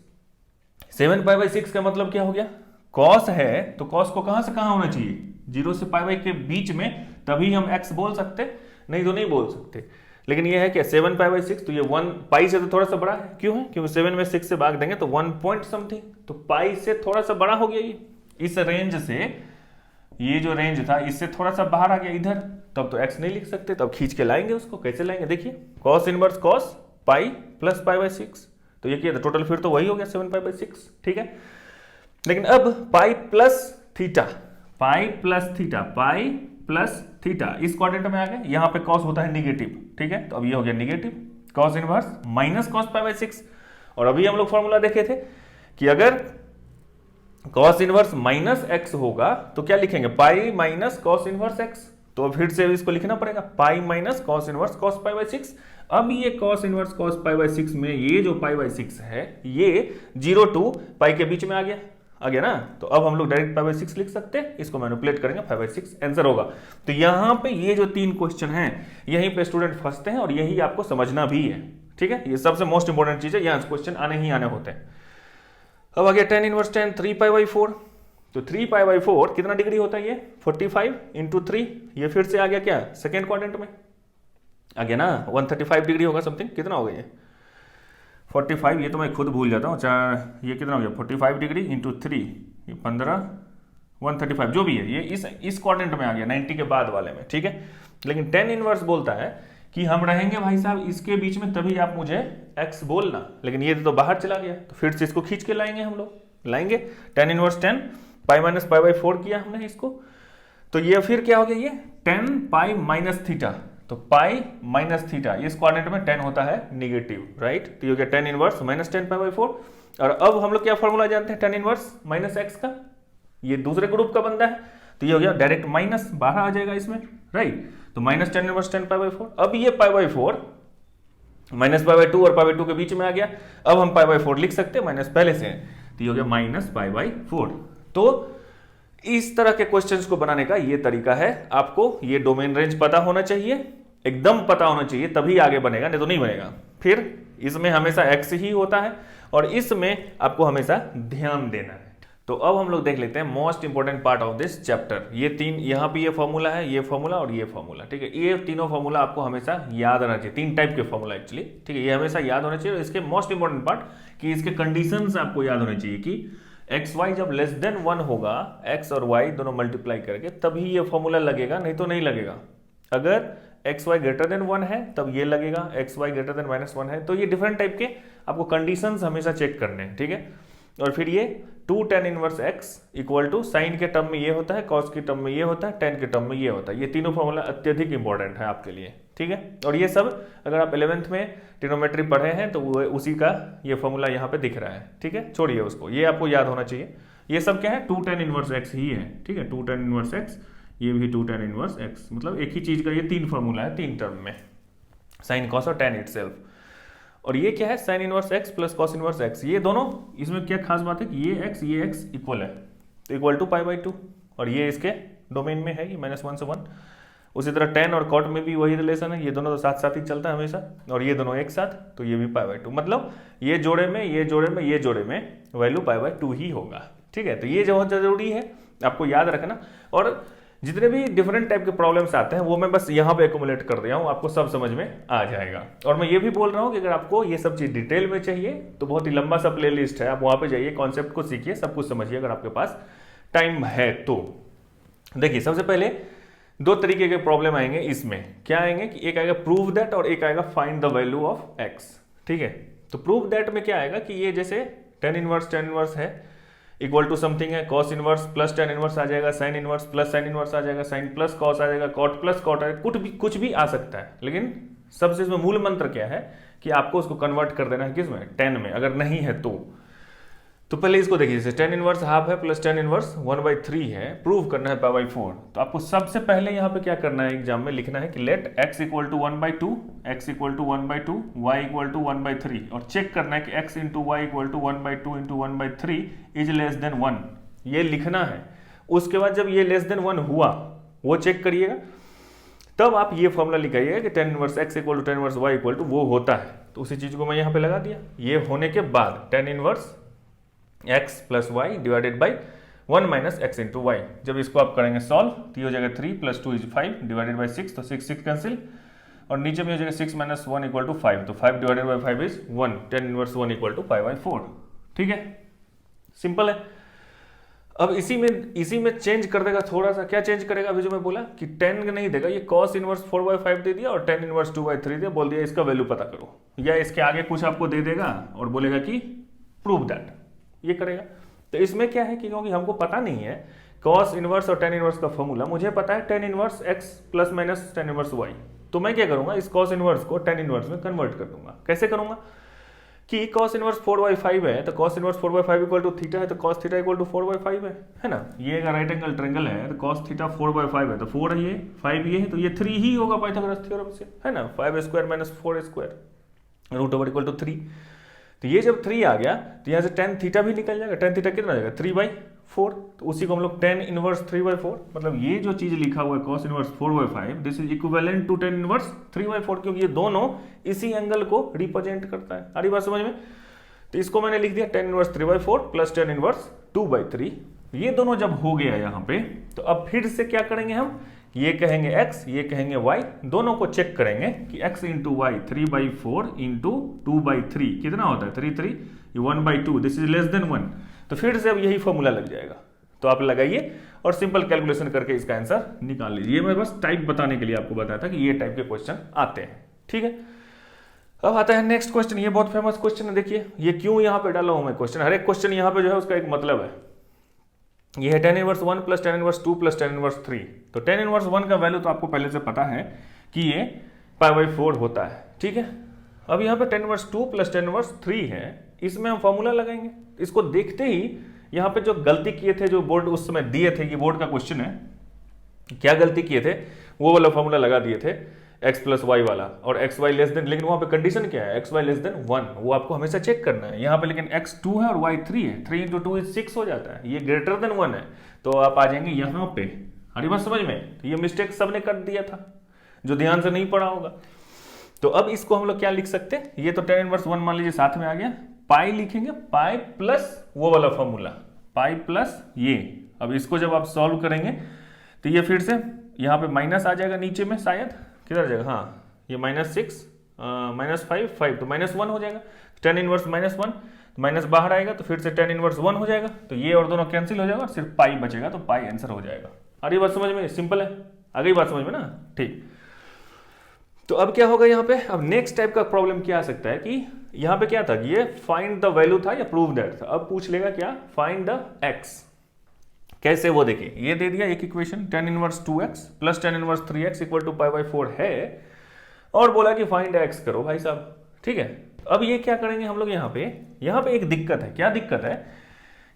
7 pi by 6 का मतलब क्या हो गया, कॉस है तो कॉस को कहां से कहां होना चाहिए, 0 से पाई बाई के बीच में, तभी हम x बोल सकते, नहीं तो नहीं बोल सकते। लेकिन ये है कि 7 पाई बाई 6, तो ये 1 पाई से तो थोड़ा सा बड़ा है, क्यों है, क्योंकि 7 में 6 से भाग देंगे तो 1 पॉइंट समथिंग, तो पाई से थोड़ा सा बड़ा हो गया ये, इस रेंज से, ये जो रेंज था इससे थोड़ा सा बाहर आ गया इधर, तब तो x नहीं लिख सकते, तब खींच के लाएंगे उसको। कैसे लाएंगे, देखिए cos inverse cos pi plus pi by 6, तो ये क्या था टोटल, फिर तो वही हो गया 7 पाई बाई 6। ठीक है, लेकिन अब pi plus theta, pi plus theta, pi plus theta इस क्वाड्रेंट में आ गए, यहां पे कॉस होता है निगेटिव। ठीक है, तो अब ये हो गया negative cos inverse minus cos pi by 6। और अभी हम लोग फॉर्मूला देखे थे कि अगर कॉस इनवर्स माइनस एक्स होगा तो क्या लिखेंगे, पाई माइनस कॉस इनवर्स एक्स, तो फिर से इसको लिखना पड़ेगा पाई minus cos inverse cos pi by 6। अब ये cos inverse cos pi by 6 में ये जो पाई बाई 6 है ये 0 टू पाई के बीच में आ गया ना, तो अब हम लोग डायरेक्ट पाई बाई 6 लिख सकते हैं, इसको मैनिपुलेट करेंगे, पाई बाई 6 आंसर होगा। तो यहां पे ये जो 3 क्वेश्चन हैं यहीं पे स्टूडेंट फंसते हैं और यही आपको समझना भी है। ठीक है, ये सबसे मोस्ट इंपॉर्टेंट चीज है, यहां क्वेश्चन आने ही आने होते हैं। अब आ गया tan inverse tan 3 pi by 4, तो 3 पाई बाई 4 कितना डिग्री होता है, ये 45 इंटू 3, ये फिर से आ गया क्या सेकेंड क्वाड्रेंट में आ गया ना, 135 डिग्री होगा समथिंग, कितना हो गया ये 45, ये तो मैं खुद भूल जाता हूँ, ये कितना हो गया 45 डिग्री इंटू 3, ये 15 135 जो भी है, ये इस क्वाड्रेंट में आ गया 90 के बाद वाले में। ठीक है, लेकिन tan इनवर्स बोलता है कि हम रहेंगे भाई साहब इसके बीच में, तभी आप मुझे x बोलना, लेकिन ये तो बाहर चला गया, तो फिर से इसको खींच के लाएंगे, हम लोग लाएंगे tan inverse 10 pi minus pi by 4 किया हमने इसको, तो ये फिर क्या हो गया, ये 10 पाई माइनस थीटा, तो पाई माइनस थीटा इस क्वाड्रेंट में 10 होता है निगेटिव, राइट, तो ये हो गया tan inverse minus 10 pi by 4। और अब हम लोग क्या फॉर्मूला जानते हैं tan इनवर्स माइनस एक्स का, ये दूसरे ग्रुप का बंदा है, तो ये हो गया डायरेक्ट माइनस बाहर आ जाएगा इसमें, राइट, तो minus tan inverse 10 pi by 4। अब ये पाई बाई 4 माइनस पाई बाई 2 और पाई बाई 2 के बीच में आ गया, अब हम पाई बाई 4 लिख सकते हैं, माइनस पहले से है, तो ये हो गया माइनस पाई बाई 4। तो इस तरह के क्वेश्चंस को बनाने का ये तरीका है, आपको ये डोमेन रेंज पता होना चाहिए, एकदम पता होना चाहिए, तभी आगे बनेगा, नहीं तो नहीं बनेगा। फिर इसमें हमेशा x ही होता है और इसमें आपको हमेशा ध्यान देना है। तो अब हम लोग देख लेते हैं most important part of this chapter, ये 3 यहाँ पे ये फॉर्मूला है, ये फॉर्मूला और ये फॉर्मूला। ठीक है, ये तीनों फॉर्मूला आपको हमेशा याद रहना चाहिए, 3 टाइप के फॉर्मूला एक्चुअली। ठीक है, ये हमेशा याद होना चाहिए, और इसके मोस्ट इंपॉर्टेंट पार्ट कि इसके कंडीशंस आपको याद होने चाहिए कि एक्स वाई जब लेस देन 1 होगा, एक्स और वाई दोनों मल्टीप्लाई करके, तभी ये फॉर्मूला लगेगा, नहीं तो नहीं लगेगा। अगर एक्स वाई ग्रेटर देन 1 है तब ये लगेगा, x y greater than minus 1 है, तो ये डिफरेंट टाइप के आपको कंडीशंस हमेशा चेक करने हैं। ठीक है, और फिर ये 2 tan inverse x equal to sine के टर्म में ये होता है, कॉस के टर्म में ये होता है, tan के टर्म में ये होता है। ये तीनों फॉर्मूला अत्यधिक इंपॉर्टेंट है आपके लिए। ठीक है, और ये सब अगर आप 11th में ट्रिग्नोमेट्री पढ़े हैं तो वो उसी का ये फॉर्मूला यहाँ पे दिख रहा है। ठीक है, छोड़िए उसको, ये आपको याद होना चाहिए। ये सब क्या है, 2 tan इनवर्स x ही है। ठीक है, 2 tan इनवर्स x, ये भी 2 tan इनवर्स x, मतलब एक ही चीज का ये 3 फॉर्मूला है 3 टर्म में, साइन कॉस और tan इटसेल्फ। और ये क्या है, sign inverse x plus cos inverse x, ये दोनों, इसमें क्या खास बात है कि ये x इक्वल है, तो इक्वल टू पाई बाई 2, और ये इसके डोमेन में है, ये -1 से 1। उसी तरह tan और cot में भी वही रिलेशन है, ये दोनों तो साथ साथ ही चलता है हमेशा, और ये दोनों एक साथ, तो ये भी पाई बाई 2, मतलब ये जोड़े में ये जोड़े में ये जोड़े में वैल्यू पाई बाई 2 ही होगा। ठीक है, तो ये बहुत जरूरी है आपको याद रखना। और जितने भी डिफरेंट टाइप के प्रॉब्लम्स आते हैं वो मैं बस यहाँ पे एक्यूमुलेट कर दिया हूँ, आपको सब समझ में आ जाएगा। और मैं ये भी बोल रहा हूँ कि अगर आपको ये सब चीज डिटेल में चाहिए तो बहुत ही लंबा सा प्ले लिस्ट है, आप वहाँ पे जाइए, कॉन्सेप्ट को सीखिए, सब कुछ समझिए अगर आपके पास टाइम है तो। देखिए, सबसे पहले 2 तरीके के प्रॉब्लम आएंगे इसमें, क्या आएंगे कि एक आएगा प्रूव दैट और एक आएगा find the value of x. ठीक है, तो प्रूव दैट में क्या आएगा कि ये जैसे tan इनवर्स है, इक्वल टू समथिंग है, cos inverse plus tan inverse आ जाएगा, sine inverse plus sine inverse आ जाएगा, साइन प्लस कॉस आ जाएगा, कॉट प्लस कॉट आ जाएगा, कुछ भी आ सकता है। लेकिन सबसे इसमें मूल मंत्र क्या है कि आपको उसको कन्वर्ट कर देना है किसमें, टेन में, अगर नहीं है तो पहले इसको देखिए, जैसे टेन इनवर्स हाफ है प्लस टेन इनवर्स 1/3 है, प्रूव करना है π/4। तो आपको सबसे पहले यहाँ पे क्या करना है, एग्जाम में लिखना है कि let x equal to 1/2, x equal to 1/2, y equal to 1/3, और चेक करना है कि x into y equal to 1/2 into 1/3 is less than 1, ये लिखना है। उसके बाद जब ये लेस देन 1 हुआ वो चेक करिएगा, तब आप ये फॉर्मूला लिखाइएगा कि tan inverse x equal to tan inverse y equal to वो होता है। तो उसी चीज को मैं यहाँ पे लगा दिया। ये होने के बाद tan inverse x plus y divided by 1 minus x into y, जब इसको आप करेंगे सॉल्व तो ये हो जाएगा 3 प्लस 2 इज 5 डिवाइडेड बाई 6, तो 6 कैंसिल, और नीचे में हो जाएगा 6 माइनस 1 इक्वल टू 5, तो 5 divided by 5 is 1, tan inverse 1 equal to π/4। ठीक है, सिंपल है। अब इसी में चेंज कर देगा थोड़ा सा, क्या चेंज करेगा, अभी जो मैं बोला कि 10 नहीं देगा, ये cos इनवर्स 4/5 दे दिया और tan इनवर्स 2/3 दिया, बोल दिया इसका वैल्यू पता करो, या इसके आगे कुछ आपको दे देगा और बोलेगा कि प्रूव दैट, ये करेगा। तो इसमें क्या है कि क्योंकि हमको पता नहीं है cos इनवर्स और tan इनवर्स का फॉर्मूला, मुझे पता है tan inverse x plus minus tan inverse y, तो मैं क्या करूंगा, इस cos इनवर्स को tan इनवर्स में कन्वर्ट कर दूंगा। कैसे करूंगा कि cos इनवर्स 4/5 है, तो cos inverse 4/5 equal to theta है, तो cos थीटा इक्वल टू 4/5 है ना। ये अगर राइट एंगल ट्रायंगल है तो cos थीटा 4/5 है, तो 4 है ये, 5 ये है, तो ये 3 ही होगा पाइथागोरस थ्योरम से, है ना। 5 square minus 4 square root over equal to 3, तो ये जब 3 आ गया तो यहाँ से tan थीटा भी निकल जाएगा। tan थीटा कितना आ जाएगा 3/4, तो उसी को हम लोग tan इनवर्स 3/4, मतलब ये जो चीज लिखा हुआ है cos inverse 4/5 this is equivalent to tan inverse 3/4, क्योंकि ये दोनों इसी एंगल को रिप्रेजेंट करता है। आ रही बात समझ में। तो इसको मैंने लिख दिया tan inverse 3/4 plus tan inverse 2/3। ये दोनों जब हो गया यहाँ पे, तो अब फिर से क्या करेंगे हम, ये कहेंगे x, ये कहेंगे y, दोनों को चेक करेंगे कि x इंटू वाई 3/4 इंटू 2/3 कितना होता है 3 1/2, दिस इज लेस देन 1। तो फिर से अब यही फॉर्मूला लग जाएगा, तो आप लगाइए और सिंपल कैलकुलेशन करके इसका आंसर निकाल लीजिए। मैं बस टाइप बताने के लिए आपको बताया था कि ये टाइप के क्वेश्चन आते हैं। ठीक है, अब आता है नेक्स्ट क्वेश्चन। ये बहुत फेमस क्वेश्चन है, देखिए ये क्यों यहाँ पे डाला हूं मैं क्वेश्चन, हर एक क्वेश्चन यहाँ पे जो है उसका एक मतलब है। ये है tan inverse 1 plus tan inverse 2 plus tan inverse 3। तो tan इनवर्स 1 का वैल्यू तो आपको पहले से पता है कि ये π/4 होता है। ठीक है, अब यहाँ पे tan inverse 2 plus tan inverse 3 है, इसमें हम फॉर्मूला लगाएंगे। इसको देखते ही यहाँ पे जो गलती किए थे, जो बोर्ड उस समय दिए थे, ये बोर्ड का क्वेश्चन है, क्या गलती किए थे, वो वाला फॉर्मूला लगा दिए थे x प्लस वाई वाला, और एक्स वाई लेस देन, लेकिन वहां पे कंडीशन क्या है, एक्स वाई लेस देन 1, वो आपको हमेशा चेक करना है। यहाँ पे लेकिन x 2 है और y 3 है, 3 इंटू 2 इज 6 हो जाता है, ये ग्रेटर देन 1 है, तो आप आ जाएंगे यहाँ पे। हरी बात समझ में। तो ये मिस्टेक सबने कर दिया था जो ध्यान से नहीं पढ़ा होगा। तो अब इसको हम लोग क्या लिख सकते हैं, ये तो tan इनवर्स 1 मान लीजिए साथ में आ गया, पाई लिखेंगे, पाई प्लस वो वाला फॉर्मूला, पाई प्लस ये। अब इसको जब आप सॉल्व करेंगे तो ये फिर से यहाँ पे माइनस आ जाएगा नीचे में, शायद किधर जाएगा, हाँ ये -6 -5 तो -1 हो जाएगा। tan इनवर्स -1 माइनस बाहर आएगा तो फिर से tan इनवर्स 1 हो जाएगा, तो ये और दोनों कैंसिल हो जाएगा और सिर्फ पाई बचेगा, तो पाई आंसर हो जाएगा। आ रही बात समझ में, सिंपल है, आ गई बात समझ में ना। ठीक, तो अब क्या होगा यहाँ पे, अब नेक्स्ट टाइप का प्रॉब्लम क्या आ सकता है कि यहाँ पे क्या था, ये फाइंड द वैल्यू था या प्रूव दैट था। अब पूछ लेगा क्या, फाइंड द x। कैसे, वो देखिए, ये दे दिया एक equation tan inverse 2x plus tan inverse 3x equal to π/4 है, और बोला कि फाइंड x करो भाई साहब। ठीक है, अब ये क्या करेंगे हम लोग, यहाँ पे एक दिक्कत है। क्या दिक्कत है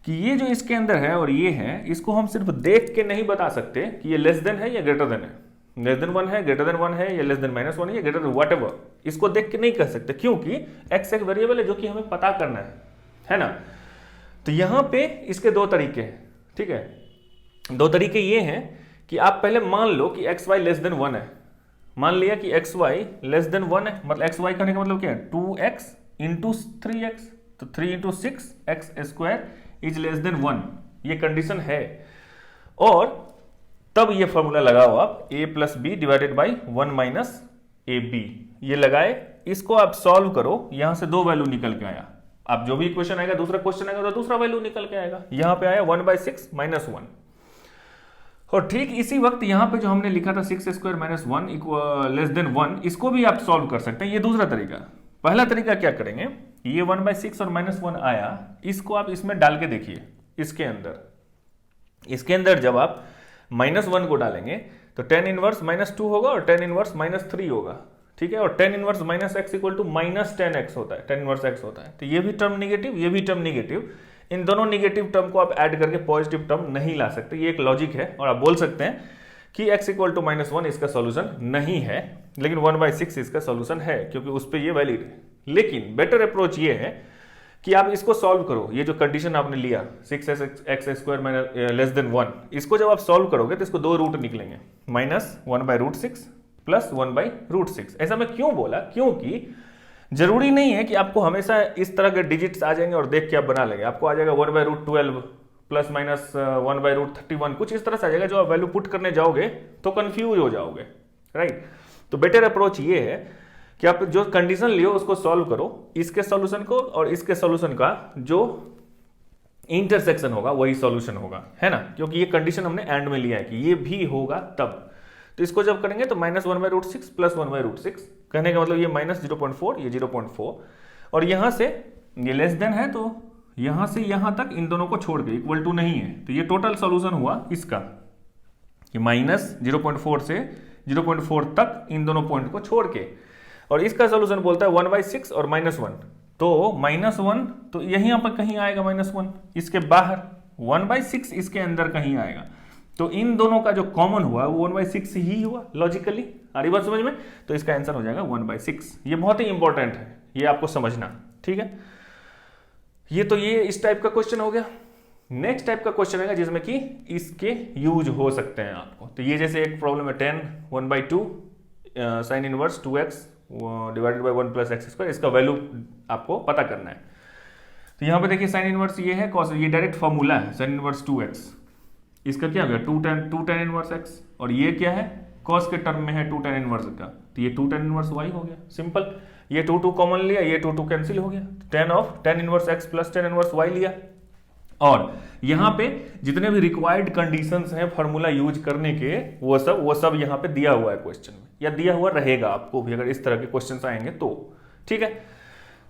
कि ये जो इसके अंदर है और ये है, इसको हम सिर्फ देख के नहीं बता सकते कि ये लेस देन है या ग्रेटर देन है, लेस देन 1 है, ग्रेटर देन 1 है, या लेस देन -1 है, या ग्रेटर देन व्हाटएवर, इसको देख के नहीं कह सकते, क्योंकि x एक वेरिएबल है जो कि हमें पता करना है ना। तो यहाँ पे इसके दो तरीके हैं। ठीक है, दो तरीके ये हैं कि आप पहले मान लो कि एक्स वाई लेस देन 1 है, मान लिया कि एक्स वाई लेस देन 1 है, मतलब एक्स वाई करने का मतलब क्या है, 2x इंटू 3x, तो 3 into 6 x square is less than 1, ये कंडीशन है। और तब ये फॉर्मूला लगाओ आप, a plus b divided by 1 minus a b, ये लगाए, इसको आप सॉल्व करो, यहां से दो वैल्यू निकल के आया। आप जो भी इक्वेशन आएगा, दूसरा क्वेश्चन आएगा तो दूसरा वैल्यू निकल के आएगा। यहां पे आया 1/6 -1, और ठीक इसी वक्त यहाँ पे जो हमने लिखा था 6 स्क्वायर माइनस 1 लेस देन 1, इसको भी आप सॉल्व कर सकते हैं। ये दूसरा तरीका। पहला तरीका क्या करेंगे, ये 1/6 और -1 आया, इसको आप इसमें डाल के देखिए, इसके अंदर जब आप -1 को डालेंगे तो tan इनवर्स -2 होगा और tan इनवर्स -3 होगा, ठीक है। और tan inverse -x equal to -10x होता है, tan इनवर्स x होता है। तो ये भी टर्म निगेटिव, ये भी टर्म निगेटिव, इन दोनों निगेटिव टर्म को आप ऐड करके पॉजिटिव टर्म नहीं ला सकते, ये एक लॉजिक है। और आप बोल सकते हैं कि x इक्वल टू -1 इसका सॉल्यूशन नहीं है, लेकिन 1/6 इसका सॉल्यूशन है, क्योंकि उस पर ये वैलिड है। लेकिन बेटर अप्रोच ये है कि आप इसको सॉल्व करो, ये जो कंडीशन आपने लिया 6x² लेस देन 1, इसको जब आप सॉल्व करोगे तो इसको दो रूट निकलेंगे, -1/√6 + 1/√6। ऐसा मैं क्यों बोला? क्योंकि जरूरी नहीं है कि आपको हमेशा इस तरह के डिजिट्स आ जाएंगे और देख के आप बना लेंगे। आपको आ जाएगा 1/√12 ± 1/√31, कुछ इस तरह से आ जाएगा। जो आप वैल्यू पुट करने जाओगे तो कंफ्यूज हो जाओगे, राइट। तो बेटर अप्रोच ये है कि आप जो कंडीशन लियो उसको सॉल्व करो, इसके सॉल्यूशन को और इसके सॉल्यूशन का जो इंटरसेक्शन होगा वही सॉल्यूशन होगा, है ना। क्योंकि ये कंडीशन हमने एंड में लिया है कि ये भी होगा तब। तो इसको जब करेंगे तो -1/√6 + 1/√6, कहने का मतलब ये -0.4, ये 0.4, और यहां से ये लेस देन है तो यहां से यहां तक इन दोनों को छोड़ के इक्वल टू नहीं है। तो ये टोटल सॉल्यूशन हुआ इसका कि -0.4 से 0.4 तक इन दोनों पॉइंट को छोड़ के, और इसका सॉल्यूशन बोलता है 1/6 और -1। तो -1 तो यहीं पर कहीं आएगा, -1 इसके बाहर, 1/6 इसके अंदर कहीं आएगा। तो इन दोनों का जो कॉमन हुआ वो 1/6 ही हुआ लॉजिकली। आ रही बात समझ में? तो इसका आंसर हो जाएगा 1/6। ये बहुत ही इंपॉर्टेंट है, ये आपको समझना, ठीक है। ये इस टाइप का क्वेश्चन हो गया। नेक्स्ट टाइप का क्वेश्चन आएगा जिसमें कि इसके यूज हो सकते हैं आपको। तो ये जैसे एक प्रॉब्लम है 10 1/2 sin inverse 2x divided by 1 + x², इसका वैल्यू आपको पता करना है। तो यहाँ पे देखिए साइन इनवर्स ये है cos, ये डायरेक्ट फॉर्मूला है साइन इनवर्स 2x, इसका क्या हो गया 2 tan इनवर्स x, और ये क्या है cos के टर्म में है 2 tan इनवर्स का, तो ये 2 tan इनवर्स y हो गया, सिंपल। ये 2 कॉमन लिया, ये 2 कैंसिल हो गया, tan inverse x + tan inverse y लिया। और यहाँ पे जितने भी रिक्वायर्ड कंडीशंस हैं फार्मूला यूज करने के, वो सब यहाँ पे दिया हुआ है क्वेश्चन में, या दिया हुआ रहेगा आपको भी अगर इस तरह के क्वेश्चंस आएंगे तो, ठीक है।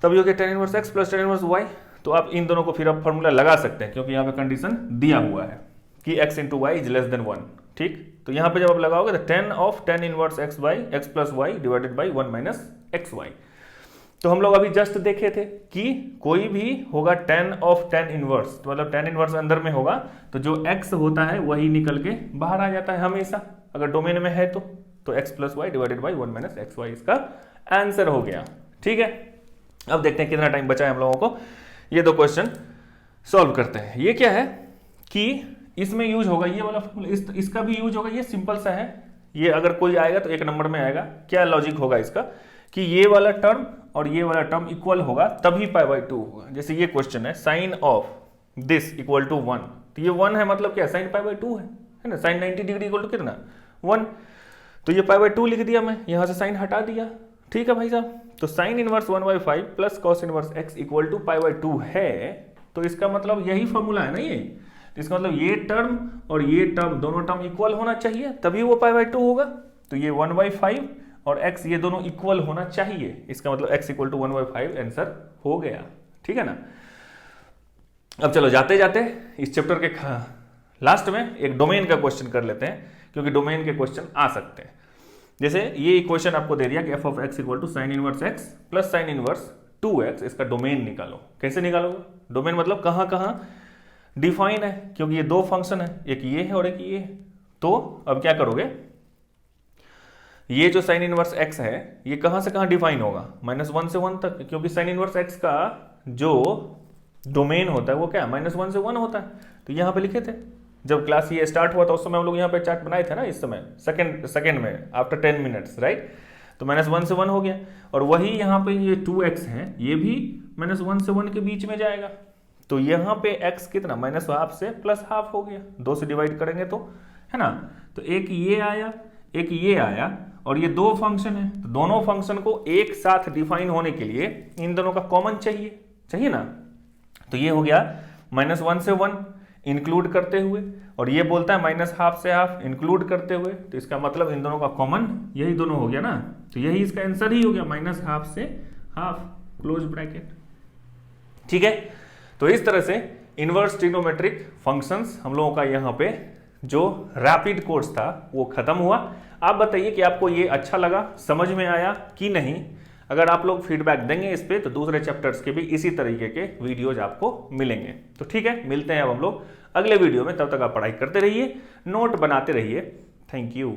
तब ये हो गया tan inverse x + tan inverse y। तो आप इन दोनों को फिर आप फार्मूला लगा सकते हैं, क्योंकि यहाँ पे कंडीशन दिया हुआ है कि x × y > 1, ठीक। तो यहाँ पे जब आप लगाओगे तो tan inverse x + y divided by 1 - xy। तो हम लोग अभी जस्ट देखे थे कि कोई भी होगा tan इनवर्स, तो मतलब tan इनवर्स अंदर में होगा तो जो x होता है वही निकल के बाहर आ जाता है हमेशा, अगर डोमेन में है तो x + y divided by 1 - xy इसका आंसर हो गया, ठीक है। अब देखते हैं कितना टाइम बचा है हम लोगों को, ये दो क्वेश्चन सॉल्व करते हैं। ये क्या है कि इसमें यूज होगा ये वाला फॉर्मूला, इसका भी यूज होगा, ये सिंपल सा है। ये अगर कोई आएगा तो 1 नंबर में आएगा। क्या लॉजिक होगा इसका कि ये वाला टर्म और ये वाला टर्म इक्वल होगा तभी π/2 होगा। जैसे ये क्वेश्चन है sine of this equal to 1, तो ये 1 है मतलब क्या साइन π/2 है ना। साइन 90 डिग्री इक्वल टू कितना 1, तो ये π/2 लिख दिया मैं, यहां से साइन हटा दिया, ठीक है भाई साहब। तो sine inverse 1/5 plus cos inverse x equal to π/2 है, तो इसका मतलब यही फॉर्मूला है ना ये। तो इसका मतलब ये टर्म और ये टर्म दोनों टर्म इक्वल होना चाहिए तभी वो π/2 होगा। तो ये 1/5 और x ये दोनों इक्वल होना चाहिए, इसका मतलब x इक्वल टू 1/5 आंसर हो गया, ठीक है ना। अब चलो जाते जाते इस चैप्टर के लास्ट में एक डोमेन का क्वेश्चन कर लेते हैं, क्योंकि डोमेन के क्वेश्चन आ सकते हैं। जैसे ये इक्वेशन आपको दे दिया कि f(x) equal to sine inverse x plus sine inverse 2x, इसका डोमेन निकालो। कैसे निकालोगे? डोमेन मतलब कहाँ कहाँ डिफाइन है, क्योंकि ये दो फंक्शन है, एक ये है और एक ये है। तो अब क्या करोगे, ये जो साइन इनवर्स x है ये कहां से कहां डिफाइन होगा, -1 से 1 तक, क्योंकि साइन इनवर्स x का जो डोमेन होता है वो क्या -1 से 1 होता है। तो यहां पे लिखे थे जब क्लास ये स्टार्ट हुआ था उस समय हम लोग यहाँ पे चार्ट बनाए थे ना, इस समय सेकंड में आफ्टर 10 मिनट्स, राइट। तो -1 से 1 हो गया, और वही यहाँ पे ये 2x है ये भी -1 से 1 के बीच में जाएगा। तो यहाँ पे x कितना -हाफ से +हाफ हो गया, 2 से डिवाइड करेंगे तो, है ना। तो एक ये आया एक ये आया, और ये दो फंक्शन है, तो दोनों फंक्शन को एक साथ डिफाइन होने के लिए इन दोनों का कॉमन चाहिए ना। तो ये हो गया -1 से 1 इंक्लूड करते हुए, और ये बोलता है -हाफ से हाफ इंक्लूड करते हुए। तो इसका मतलब इन दोनों का कॉमन यही दोनों हो गया ना, तो यही इसका आंसर ही हो गया, -हाफ से हाफ क्लोज ब्रैकेट, ठीक है। तो इस तरह से इनवर्स ट्रिग्नोमेट्रिक फंक्शंस हम लोगों का यहाँ पे जो रैपिड कोर्स था वो खत्म हुआ। आप बताइए कि आपको ये अच्छा लगा, समझ में आया कि नहीं। अगर आप लोग फीडबैक देंगे इस पे तो दूसरे चैप्टर्स के भी इसी तरीके के वीडियोज आपको मिलेंगे। तो ठीक है, मिलते हैं अब हम लोग अगले वीडियो में। तब तक आप पढ़ाई करते रहिए, नोट बनाते रहिए। Thank you.